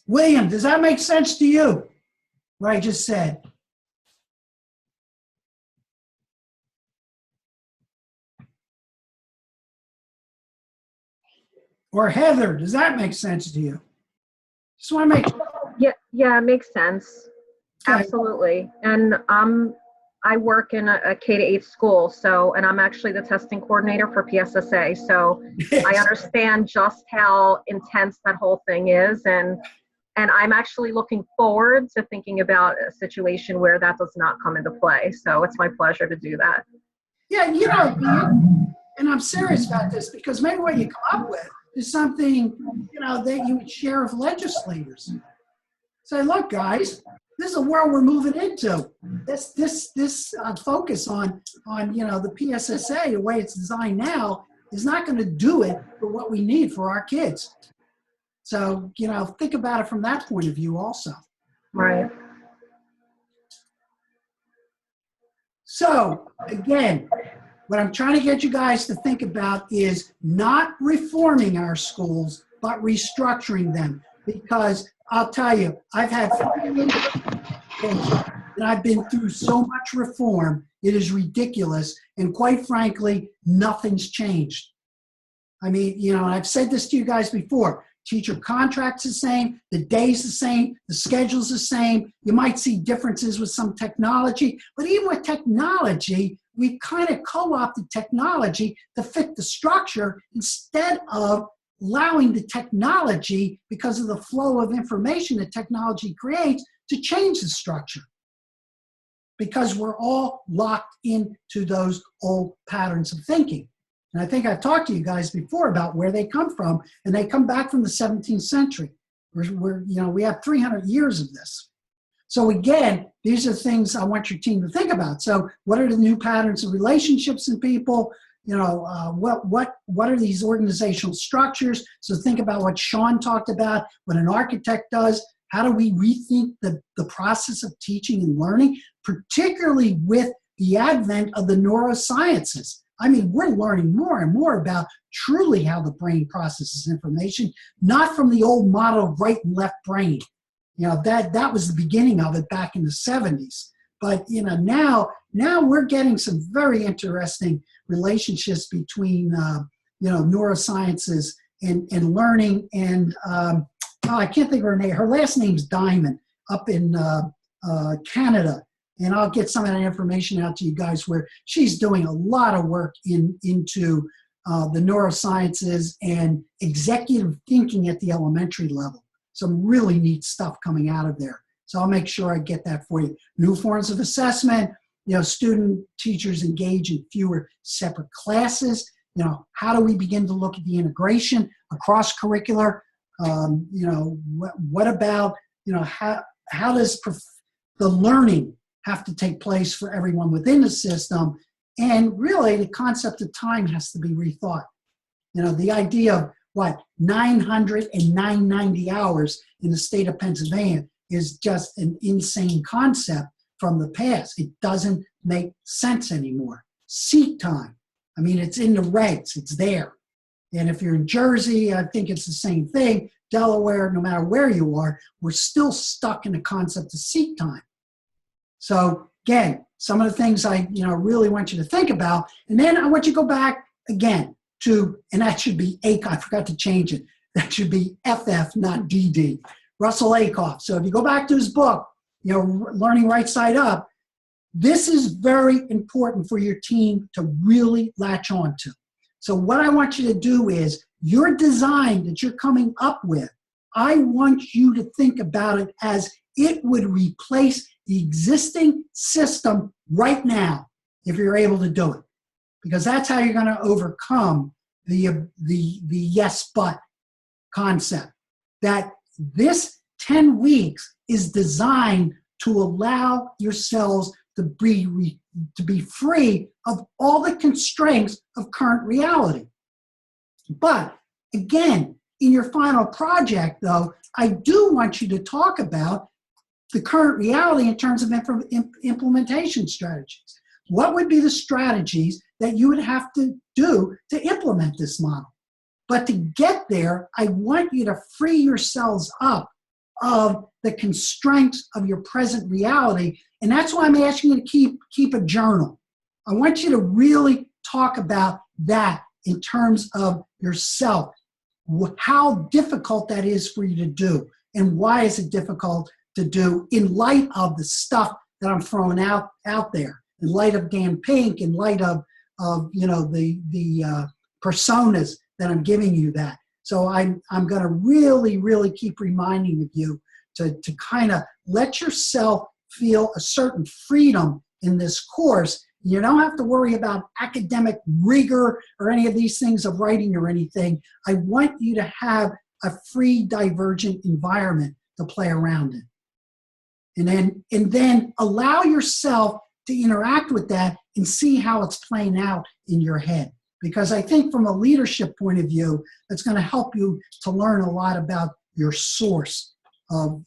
William, does that make sense to you, what I just said? Or Heather, does that make sense to you? Just want to make sure. Yeah, it makes sense. Okay. Absolutely. And I work in a K-8 school, and I'm actually the testing coordinator for PSSA. So yes. I understand just how intense that whole thing is, and I'm actually looking forward to thinking about a situation where that does not come into play. So it's my pleasure to do that. Yeah, and I'm serious about this because maybe what you come up with is something, that you would share with legislators. Say, look, guys, this is a world we're moving into. This focus on the PSSA, the way it's designed now, is not going to do it for what we need for our kids. So, think about it from that point of view also. Right. So, again, what I'm trying to get you guys to think about is not reforming our schools, but restructuring them. Because I'll tell you, I've had 3 years and I've been through so much reform, it is ridiculous. And quite frankly, nothing's changed. I mean, and I've said this to you guys before. Teacher contract's the same, the day's the same, the schedule's the same. You might see differences with some technology, but even with technology, we kind of co-opted technology to fit the structure instead of allowing the technology, because of the flow of information that technology creates, to change the structure. Because we're all locked into those old patterns of thinking. And I think I've talked to you guys before about where they come from, and they come back from the 17th century. We have 300 years of this. So again, these are things I want your team to think about. So what are the new patterns of relationships in people? What are these organizational structures? So think about what Sean talked about, what an architect does. How do we rethink the process of teaching and learning, particularly with the advent of the neurosciences? I mean, we're learning more and more about truly how the brain processes information, not from the old model of right and left brain. You know, that was the beginning of it back in the 70s. But, you know, now we're getting some very interesting relationships between, you know, neurosciences and learning. And I can't think of her name. Her last name's Diamond, up in Canada. And I'll get some of that information out to you guys, where she's doing a lot of work into the neurosciences and executive thinking at the elementary level. Some really neat stuff coming out of there. So I'll make sure I get that for you. New forms of assessment, you know, student teachers engage in fewer separate classes. You know, how do we begin to look at the integration across curricular? You know, what about, you know, how does the learning have to take place for everyone within the system? And really, the concept of time has to be rethought. You know, the idea of what, 900 and 990 hours in the state of Pennsylvania is just an insane concept from the past. It doesn't make sense anymore. Seat time, I mean, it's in the regs, it's there. And if you're in Jersey, I think it's the same thing. Delaware, no matter where you are, we're still stuck in the concept of seat time. So again, some of the things I really want you to think about. And then I want you to go back again to, and that should be ACOF, I forgot to change it. That should be FF, not DD. Russell Akoff. So if you go back to his book, you know, Learning Right Side Up, this is very important for your team to really latch on to. So what I want you to do is, your design that you're coming up with, I want you to think about it as it would replace the existing system right now, if you're able to do it. Because that's how you're going to overcome the yes but concept. That this 10 weeks is designed to allow yourselves to be free of all the constraints of current reality. But again, in your final project, though, I do want you to talk about the current reality in terms of implementation strategies. What would be the strategies that you would have to do to implement this model? But to get there, I want you to free yourselves up of the constraints of your present reality. And that's why I'm asking you to keep a journal. I want you to really talk about that in terms of yourself, how difficult that is for you to do, and why is it difficult to do in light of the stuff that I'm throwing out there, in light of Dan Pink, in light of you know, the personas that I'm giving you that. So I'm going to really keep reminding you to kind of let yourself feel a certain freedom in this course. You don't have to worry about academic rigor or any of these things of writing or anything. I want you to have a free, divergent environment to play around in. And then allow yourself to interact with that and see how it's playing out in your head. Because I think from a leadership point of view, it's going to help you to learn a lot about your source of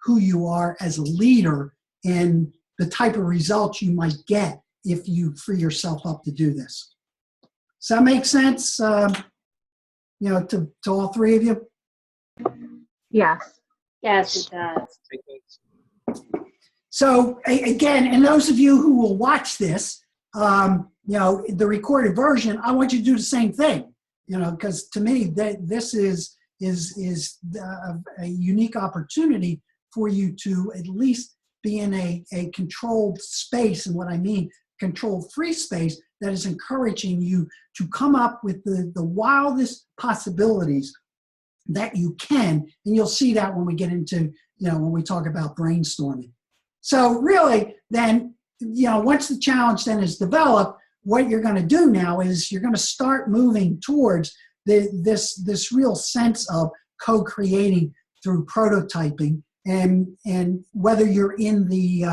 who you are as a leader and the type of results you might get if you free yourself up to do this. Does that make sense, you know, to all three of you? Yes. Yes, it does. So again, and those of you who will watch this, you know, the recorded version, I want you to do the same thing, you know, because to me, this is a unique opportunity for you to at least be in a controlled space. And what I mean, controlled free space that is encouraging you to come up with the wildest possibilities that you can. And you'll see that when we get into, you know, when we talk about brainstorming. So really then, you know, once the challenge then is developed, what you're going to do now is you're going to start moving towards this real sense of co-creating through prototyping. And whether you're in the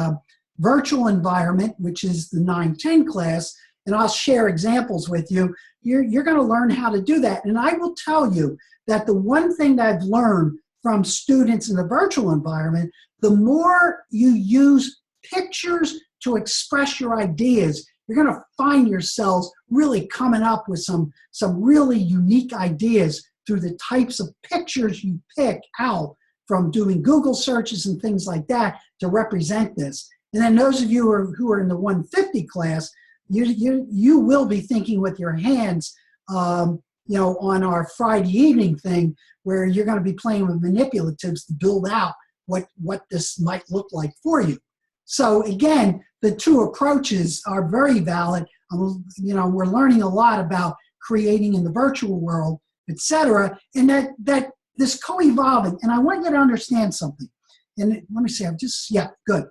virtual environment, which is the 9-10 class, and I'll share examples with you, you're going to learn how to do that. And I will tell you that the one thing that I've learned from students in the virtual environment, the more you use pictures to express your ideas, you're going to find yourselves really coming up with some really unique ideas through the types of pictures you pick out from doing Google searches and things like that to represent this. And then those of you who are in the 150 class, you will be thinking with your hands, you know, on our Friday evening thing, where you're going to be playing with manipulatives to build out what this might look like for you. So again, the two approaches are very valid. You know, we're learning a lot about creating in the virtual world, etc., and that this co-evolving. And I want you to understand something. And let me see. Yeah, good.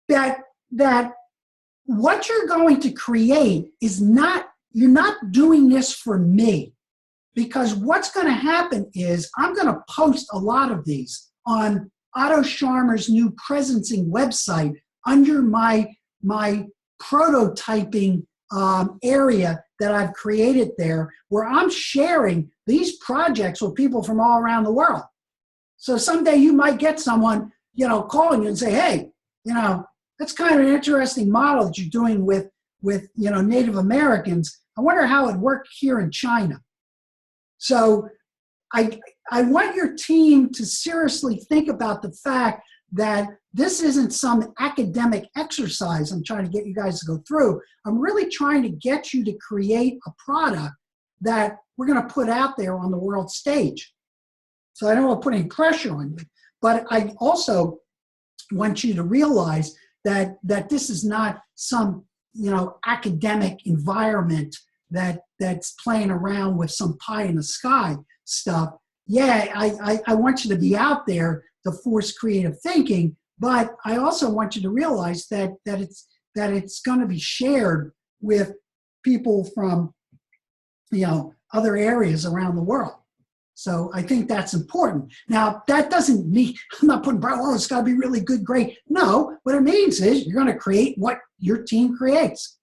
That what you're going to create is not. You're not doing this for me, because what's going to happen is I'm going to post a lot of these on Otto Scharmer's new presencing website under my prototyping area that I've created there, where I'm sharing these projects with people from all around the world. So someday you might get someone, you know, calling you and say, hey, you know, that's kind of an interesting model that you're doing with you know, Native Americans. I wonder how it worked here in China. So I want your team to seriously think about the fact that this isn't some academic exercise I'm trying to get you guys to go through. I'm really trying to get you to create a product that we're going to put out there on the world stage. So I don't want to put any pressure on you, but I also want you to realize that this is not some, you know, academic environment that's playing around with some pie in the sky stuff. Yeah, I want you to be out there to force creative thinking, but I also want you to realize that it's going to be shared with people from, you know, other areas around the world. So I think that's important. Now, that doesn't mean, I'm not putting, oh, it's got to be really good, great. No, what it means is you're going to create what your team creates.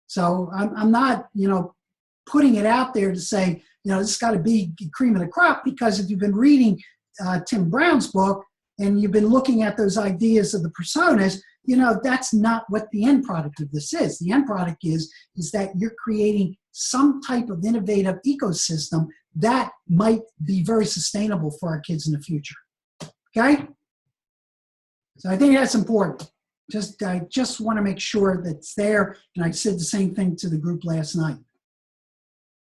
So I'm not, you know, putting it out there to say, you know, it's got to be cream of the crop, because if you've been reading Tim Brown's book and you've been looking at those ideas of the personas, you know, that's not what the end product of this is. The end product is that you're creating some type of innovative ecosystem that might be very sustainable for our kids in the future. Okay? So I think that's important. I just want to make sure that's there, and I said the same thing to the group last night.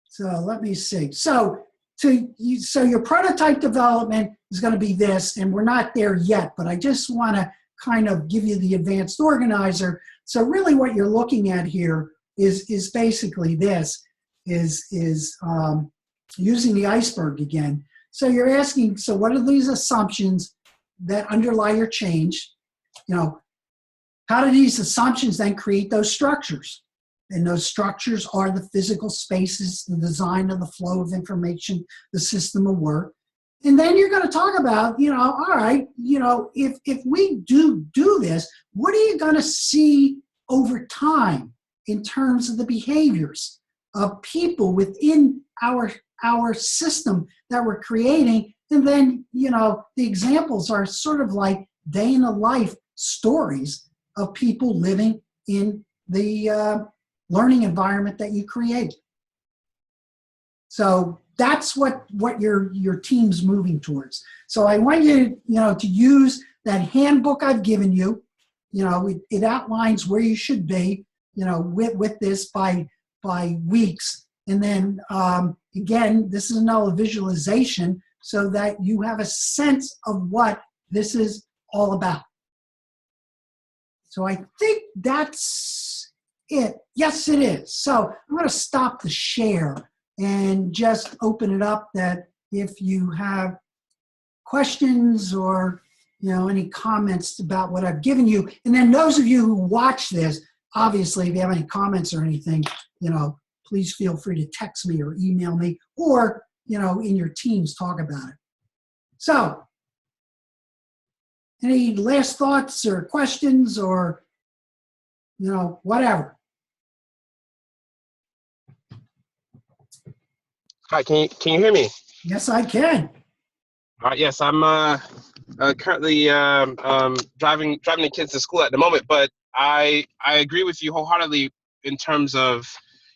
So let me see. So your prototype development is going to be this, and we're not there yet, but I just want to kind of give you the advanced organizer. So really what you're looking at here is basically this, is using the iceberg again. So you're asking, so what are these assumptions that underlie your change? You know, how do these assumptions then create those structures? And those structures are the physical spaces, the design of the flow of information, the system of work. And then you're going to talk about, you know, all right, you know, if we do this, what are you going to see over time in terms of the behaviors of people within our system that we're creating? And then, you know, the examples are sort of like day in the life stories of people living in the learning environment that you create. So that's what your team's moving towards. So I want you, you know, to use that handbook I've given you. You know, it outlines where you should be, you know, with this by weeks. And then again, this is another visualization so that you have a sense of what this is all about. So I think that's it. Yes, it is. So I'm going to stop the share and just open it up, that if you have questions or, you know, any comments about what I've given you. And then those of you who watch this, obviously, if you have any comments or anything, you know, please feel free to text me or email me, or, you know, in your teams, talk about it. So any last thoughts or questions or, you know, whatever? Hi, can you hear me? Yes, I can. Yes, I'm currently driving the kids to school at the moment, but I agree with you wholeheartedly in terms of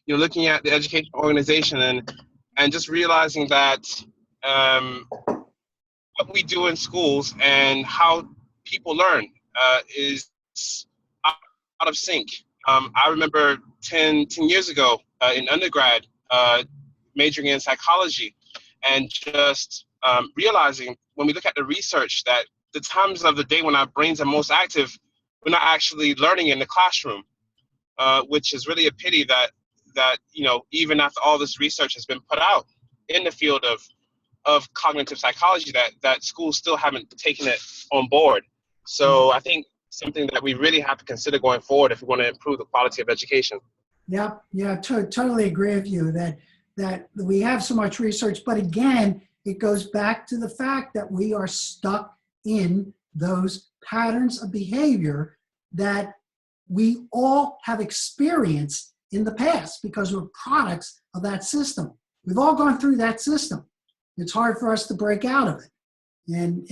looking at the education organization and just realizing that what we do in schools and how people learn is out of sync. I remember 10 years ago in undergrad, majoring in psychology, and just realizing when we look at the research that the times of the day when our brains are most active, we're not actually learning in the classroom, which is really a pity that even after all this research has been put out in the field of cognitive psychology, that schools still haven't taken it on board. So I think something that we really have to consider going forward if we want to improve the quality of education. Yeah, totally agree with you that we have so much research, but again, it goes back to the fact that we are stuck in those patterns of behavior that we all have experienced in the past because we're products of that system. We've all gone through that system. It's hard for us to break out of it. And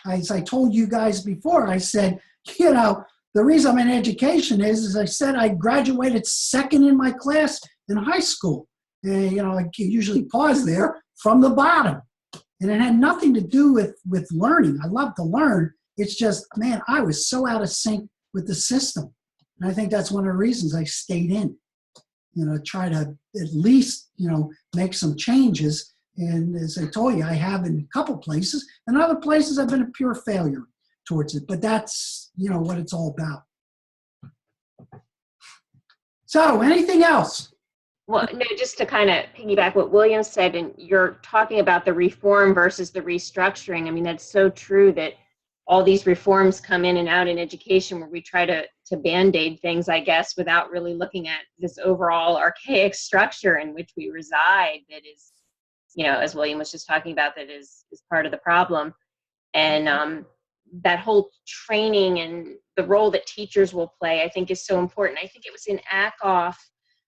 as I told you guys before, I said, the reason I'm in education is I said I graduated second in my class in high school. And, I usually pause there from the bottom. And it had nothing to do with learning. I love to learn. It's just, man, I was so out of sync with the system. And I think that's one of the reasons I stayed in, try to at least, make some changes. And as I told you, I have in a couple places, and other places I've been a pure failure towards it. But that's, what it's all about. So anything else? Well, no, just to kind of piggyback what William said, and you're talking about the reform versus the restructuring. I mean, that's so true that all these reforms come in and out in education where we try to Band-Aid things, I guess, without really looking at this overall archaic structure in which we reside that is, as William was just talking about, that is part of the problem. And that whole training and the role that teachers will play, I think, is so important. I think it was in Ackoff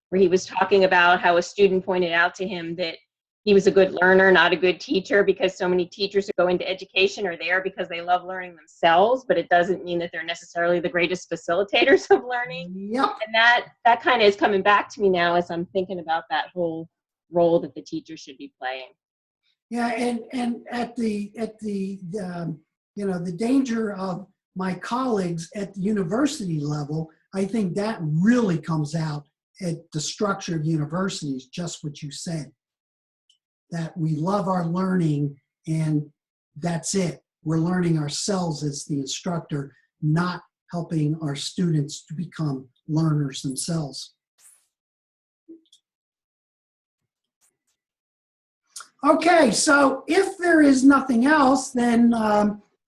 where he was talking about how a student pointed out to him that he was a good learner, not a good teacher, because so many teachers who go into education are there because they love learning themselves, but it doesn't mean that they're necessarily the greatest facilitators of learning. Yep. And that kind of is coming back to me now as I'm thinking about that whole role that the teacher should be playing. Yeah, and at the the danger of my colleagues at the university level, I think that really comes out at the structure of universities, just what you said. That we love our learning and that's it. We're learning ourselves as the instructor, not helping our students to become learners themselves. Okay, so if there is nothing else, then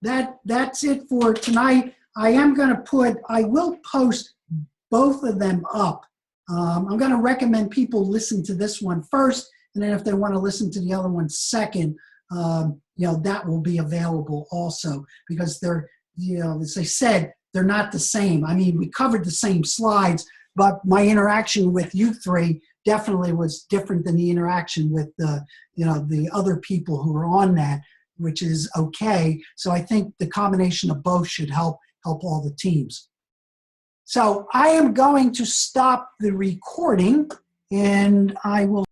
that's it for tonight. I will post both of them up. I'm going to recommend people listen to this one first, and then if they want to listen to the other one second, that will be available also, because they're, as I said, they're not the same. I mean, we covered the same slides, but my interaction with you three definitely was different than the interaction with the other people who are on that, which is okay. So I think the combination of both should help all the teams. So I am going to stop the recording, and I will